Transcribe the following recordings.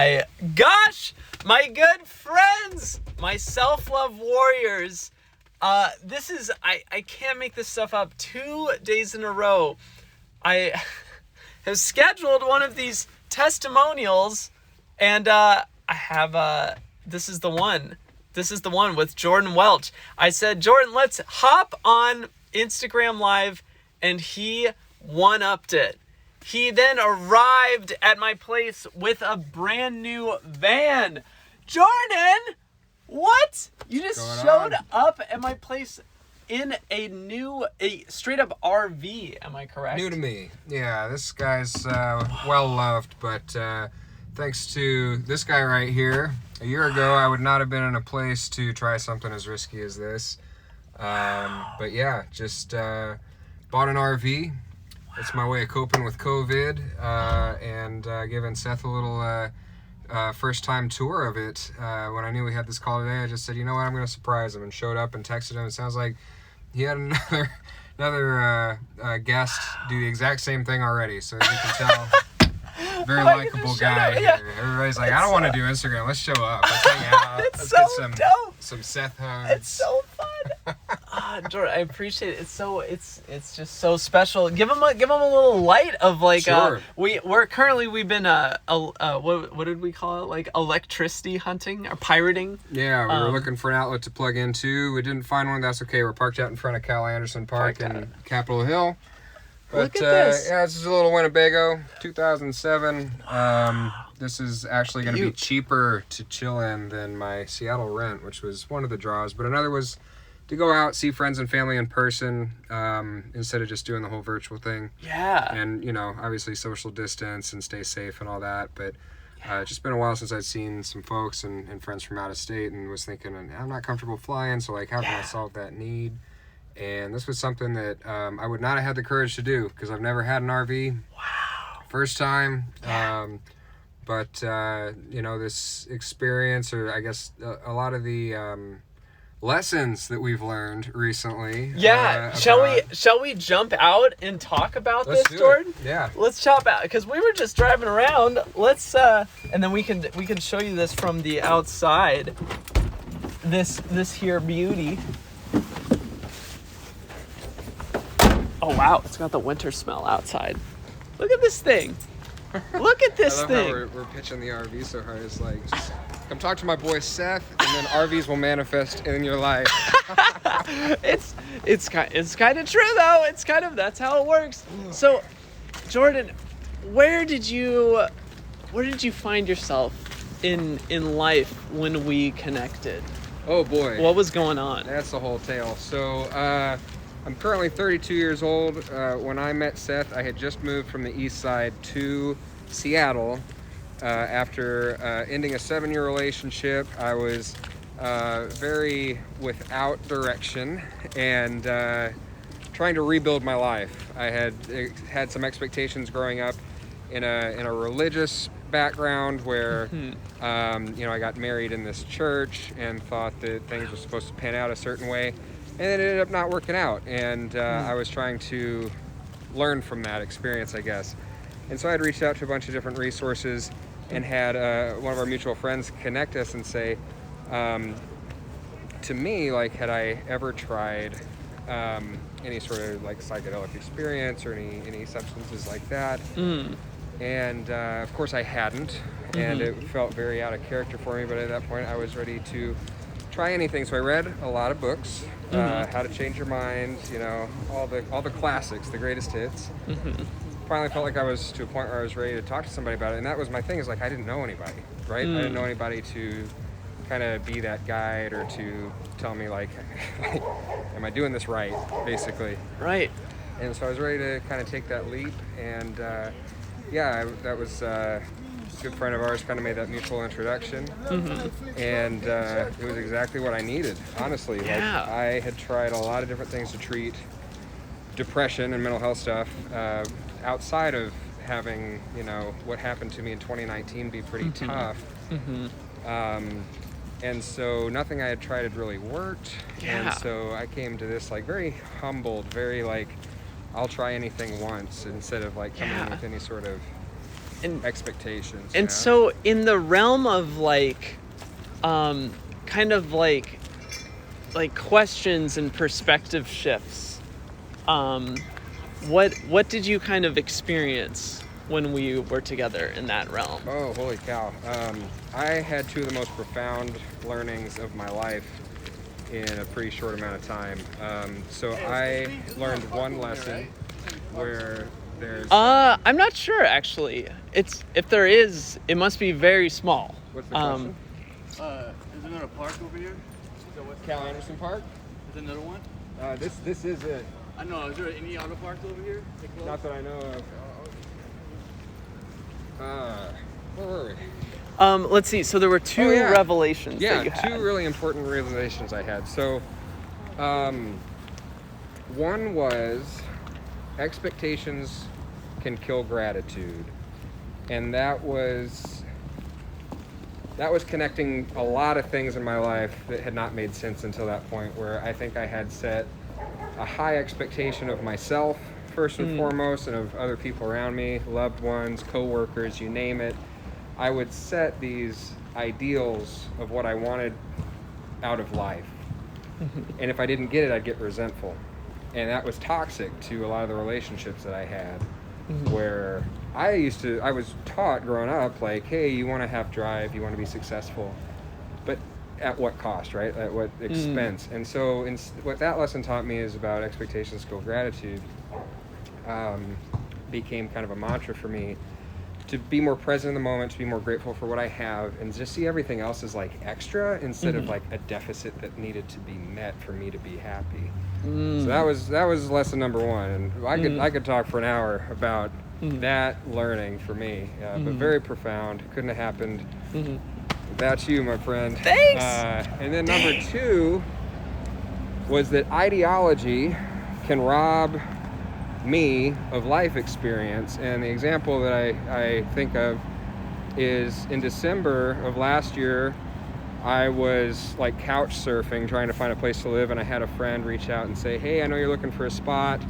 My gosh, my good friends, my self-love warriors. This is, I can't make this stuff up. 2 days in a row, I have scheduled one of these testimonials, and I have, this is the one. This is the one with Jordan Welch. I said, Jordan, let's hop on Instagram Live, and he one-upped it. He then arrived at my place with a brand new van. Jordan, what? You just showed up at my place in a straight up RV, am I correct? New to me. Yeah, this guy's well loved, but thanks to this guy right here, a year ago I would not have been in a place to try something as risky as this. But yeah, just bought an RV. It's my way of coping with COVID, and giving Seth a little first time tour of it. When I knew we had this call today, I just said, you know what, I'm going to surprise him, and showed up and texted him. It sounds like he had another guest do the exact same thing already, so as you can tell, very likable guy here. Everybody's like, I don't want to do Instagram, let's show up, let's hang out, let's get some Seth hugs. It's so fun. Jordan, I appreciate it. It's just so special. Give him a little light of like, sure. We've been what did we call it, like electricity hunting or pirating. Yeah, we were looking for an outlet to plug into. We didn't find one. That's okay. We're parked out in front of Cal Anderson Park in Capitol Hill. But look at this. Yeah, this is a little Winnebago, 2007. This is actually going to be cheaper to chill in than my Seattle rent, which was one of the draws. But another was to go out, see friends and family in person, instead of just doing the whole virtual thing. Yeah. And, you know, obviously social distance and stay safe and all that. But it's just been a while since I've seen some folks and friends from out of state, and was thinking, I'm not comfortable flying, so like, how can I solve that need? And this was something that I would not have had the courage to do, because I've never had an RV. Wow. First time. But, you know, this experience, or I guess a lot of the lessons that we've learned recently. Yeah. Shall we jump out and talk about this, Jordan? Yeah. Let's chop out, because we were just driving around. Let's and then we can show you this from the outside. This here beauty. Oh wow, it's got the winter smell outside. Look at this thing. Look at this thing. I love how we're pitching the RV so hard. It's like, just come talk to my boy Seth, and then RVs will manifest in your life. It's kind of true though. That's how it works. So, Jordan, where did you find yourself in life when we connected? Oh boy. What was going on? That's the whole tale. So, I'm currently 32 years old. When I met Seth, I had just moved from the east side to Seattle. After ending a 7-year relationship, I was very without direction and trying to rebuild my life. I had some expectations growing up in a religious background where you know, I got married in this church and thought that things were supposed to pan out a certain way. And it ended up not working out, and I was trying to learn from that experience, I guess. And so I had reached out to a bunch of different resources and had one of our mutual friends connect us and say, to me, like, had I ever tried any sort of like psychedelic experience or any substances like that? And of course I hadn't, and it felt very out of character for me, but at that point I was ready to try anything. So I read a lot of books, How to Change Your Mind, you know, all the classics, the greatest hits. Finally felt like I was to a point where I was ready to talk to somebody about it, and that was my thing, is like, I didn't know anybody, right? I didn't know anybody to kind of be that guide or to tell me like, am I doing this right, basically. Right. And so I was ready to kind of take that leap, and that was a good friend of ours kind of made that mutual introduction, and it was exactly what I needed, honestly. Like, I had tried a lot of different things to treat depression and mental health stuff outside of having, you know, what happened to me in 2019 be pretty tough. And so nothing I had tried had really worked. And so I came to this like very humbled, very like, I'll try anything once, instead of like coming in with any sort of expectations. And so in the realm of like, kind of like questions and perspective shifts, what did you kind of experience when we were together in that realm? Oh, holy cow. I had two of the most profound learnings of my life in a pretty short amount of time. So I learned one lesson where there's... I'm not sure, actually. If there is, it must be very small. What's the question? Is there another park over here? Cal Anderson Park? Is there another one? This is it. I know. Is there any auto parks over here? Not that I know of. Where were we? Let's see. So there were two revelations that you had. Two really important realizations I had. So, one was expectations can kill gratitude, and that was connecting a lot of things in my life that had not made sense until that point, where I think I had set a high expectation of myself first and foremost, and of other people around me, loved ones, co-workers, you name it. I would set these ideals of what I wanted out of life. And if I didn't get it, I'd get resentful. And that was toxic to a lot of the relationships that I had, where I was taught growing up, like, hey, you want to have drive, you want to be successful, but at what cost, right? At what expense? And so what that lesson taught me is about expectations kill gratitude. Became kind of a mantra for me, to be more present in the moment, to be more grateful for what I have, and just see everything else as like extra instead of like a deficit that needed to be met for me to be happy. So that was lesson number one, and I could talk for an hour about that learning for me, but very profound. Couldn't have happened without you, my friend. Thanks. And then number two was that ideology can rob me of life experience. And the example that I think of is in December of last year, I was like couch surfing, trying to find a place to live, and I had a friend reach out and say, hey, I know you're looking for a spot.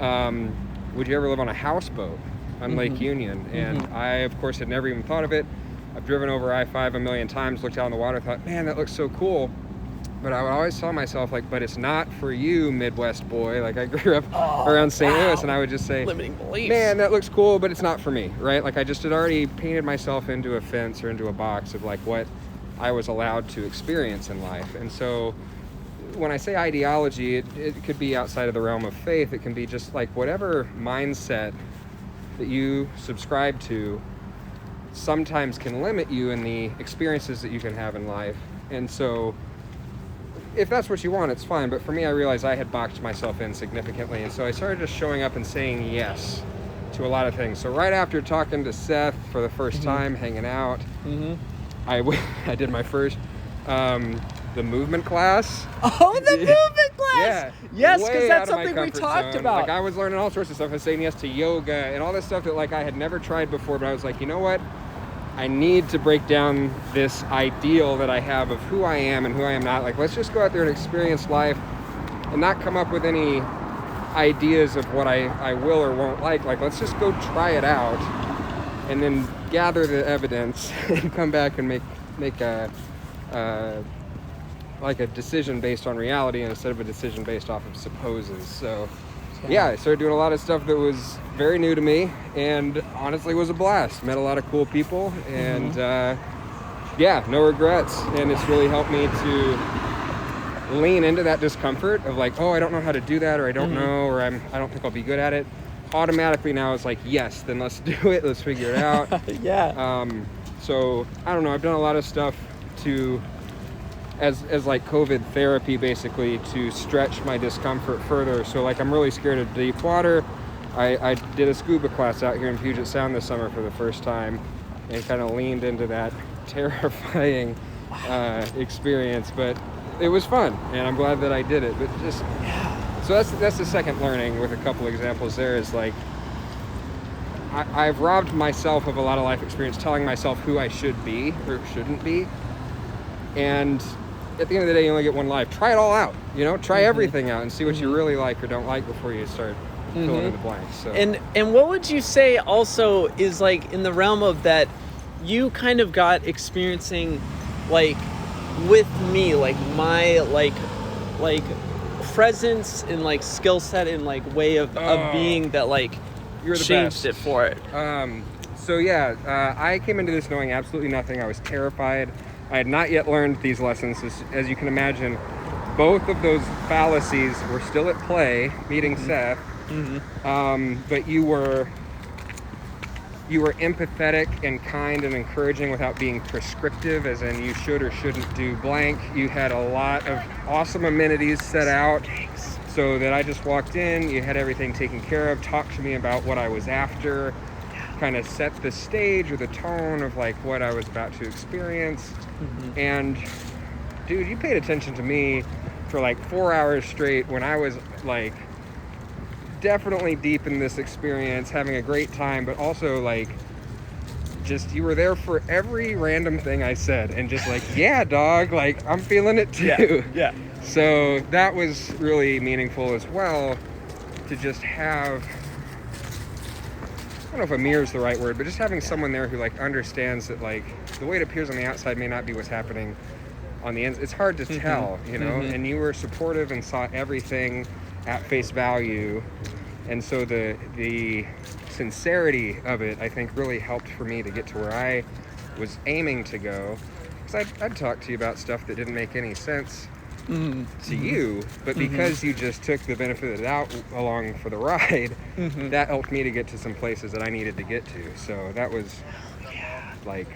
Would you ever live on a houseboat on Lake Union? And I, of course, had never even thought of it. I've driven over I-5 a million times, looked out on the water, thought, man, that looks so cool. But I would always tell myself, like, but it's not for you, Midwest boy. Like, I grew up around St. Louis, and I would just say, limiting beliefs. Man, that looks cool, but it's not for me, right? Like, I just had already painted myself into a fence or into a box of, like, what I was allowed to experience in life. And so when I say ideology, it could be outside of the realm of faith. It can be just, like, whatever mindset that you subscribe to sometimes can limit you in the experiences that you can have in life. And so if that's what you want, it's fine. But for me, I realized I had boxed myself in significantly. And so I started just showing up and saying yes to a lot of things. So right after talking to Seth for the first time, hanging out, I did my first, the movement class. Oh, the movement class! Yeah. Yes, because Way that's out of my something we comfort talked zone. about. Like, I was learning all sorts of stuff. I was saying yes to yoga and all this stuff that, like, I had never tried before. But I was like, you know what? I need to break down this ideal that I have of who I am and who I am not. Like, let's just go out there and experience life and not come up with any ideas of what I will or won't like. Like, let's just go try it out and then gather the evidence and come back and make a decision based on reality instead of a decision based off of supposes. So yeah, I started doing a lot of stuff that was very new to me, and honestly was a blast. Met a lot of cool people, and no regrets. And it's really helped me to lean into that discomfort of like, oh, I don't know how to do that, or I don't know, or I don't think I'll be good at it. Automatically now it's like, yes, then let's do it. Let's figure it out. So I don't know. I've done a lot of stuff to as like COVID therapy, basically, to stretch my discomfort further. So like, I'm really scared of deep water. I did a scuba class out here in Puget Sound this summer for the first time, and kind of leaned into that terrifying experience, but it was fun, and I'm glad that I did it. But just so that's the second learning, with a couple examples there, is like, I've robbed myself of a lot of life experience telling myself who I should be or shouldn't be. And at the end of the day, you only get one life. Try it all out, try everything out and see what you really like or don't like before you start fill in the blanks. So. And what would you say also is like in the realm of that you kind of got experiencing like with me, like my like presence and like skill set and like way of being that like you're the changed best. it for it. So yeah, I came into this knowing absolutely nothing. I was terrified. I had not yet learned these lessons. As you can imagine, both of those fallacies were still at play, meeting Seth. But you were empathetic and kind and encouraging without being prescriptive, as in you should or shouldn't do blank. You had a lot of awesome amenities set out so that I just walked in, you had everything taken care of, talked to me about what I was after, kind of set the stage or the tone of like what I was about to experience. And dude, you paid attention to me for like 4 hours straight when I was like definitely deep in this experience, having a great time, but also like just you were there for every random thing I said and just like, yeah, dog, like I'm feeling it too. Yeah. So that was really meaningful as well, to just have, I don't know if a mirror is the right word, but just having someone there who like understands that like the way it appears on the outside may not be what's happening on the ends. It's hard to tell, you know, and you were supportive and saw everything at face value. And so the sincerity of it, I think, really helped for me to get to where I was aiming to go. Because I'd talk to you about stuff that didn't make any sense to you, but because you just took the benefit of the doubt along for the ride, that helped me to get to some places that I needed to get to. So that was like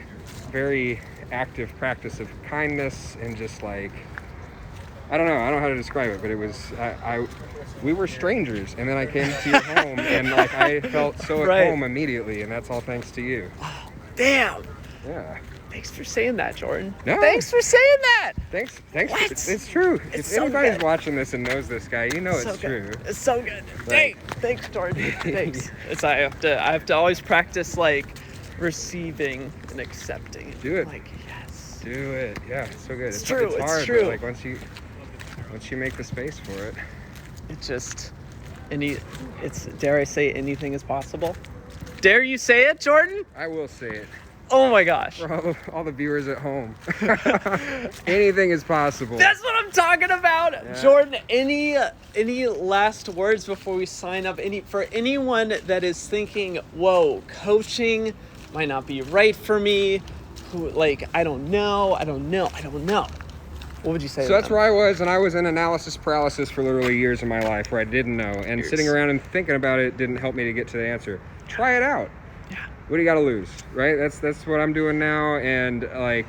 very active practice of kindness and just like, I don't know how to describe it, but it was, we were strangers, and then I came to your home, and like I felt so at home immediately, and that's all thanks to you. Oh, damn. Yeah. Thanks for saying that, Jordan. No. Thanks for saying that. Thanks. What? It's true. It's if so anybody's good. watching this and knows this guy, you know it's true. It's so good. Right. Thanks, Jordan. Thanks. I have to always practice like receiving and accepting. Do it. Like yes. Do it. Yeah, it's so good. It's true. It's It's hard, true. but like once you make the space for it. It just dare I say anything is possible? Dare you say it, Jordan? I will say it. Oh my gosh. For all the viewers at home. Anything is possible. That's what I'm talking about. Yeah. Jordan, any last words before we sign up? For anyone that is thinking, whoa, coaching might not be right for me, who like, I don't know. What would you say? So that's where I was, and I was in analysis paralysis for literally years of my life where I didn't know, and sitting around and thinking about it didn't help me to get to the answer. Try it out. Yeah. What do you got to lose, right? That's what I'm doing now, and like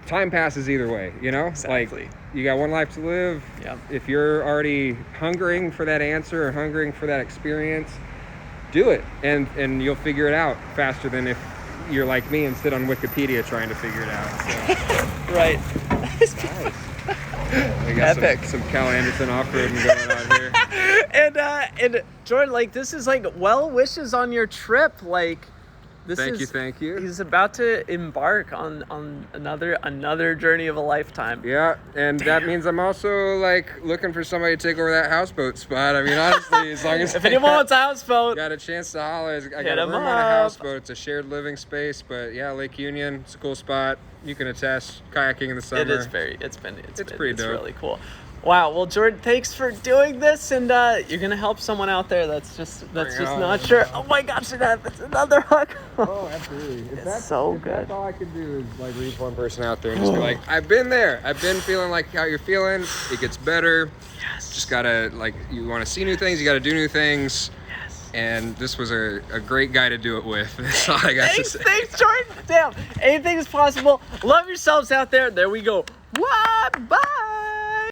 time passes either way, you know? Exactly. Like you got one life to live. Yep. If you're already hungering for that answer or hungering for that experience, do it, and you'll figure it out faster than if you're like me and sit on Wikipedia trying to figure it out. So. Right. Nice. We got Epic. some Cal Anderson off-roading going on here. And Jordan, like this is like well wishes on your trip. Like this Thank you. He's about to embark on another journey of a lifetime. Yeah, and that means I'm also like looking for somebody to take over that houseboat spot. I mean, honestly, as long as If anyone wants a houseboat, got a chance to holler, I hit got a 'em room on a up. houseboat. It's a shared living space, but yeah, Lake Union, it's a cool spot. You can attest kayaking in the summer. it is it's pretty dope. really cool. Wow. Well, Jordan, thanks for doing this, and you're gonna help someone out there that's just on. not sure. Oh my gosh, it's another hook. Oh, absolutely. If It's so if good. That's all I could do is like reach one person out there and just be like, I've been there. I've been feeling like how you're feeling. It gets better. Yes. Just gotta, like, you want to see new things, you gotta do new things. Yes. And this was a great guy to do it with. That's all I got to say. Thanks, Jordan. Damn, anything is possible. Love yourselves out there. There we go. What? Bye.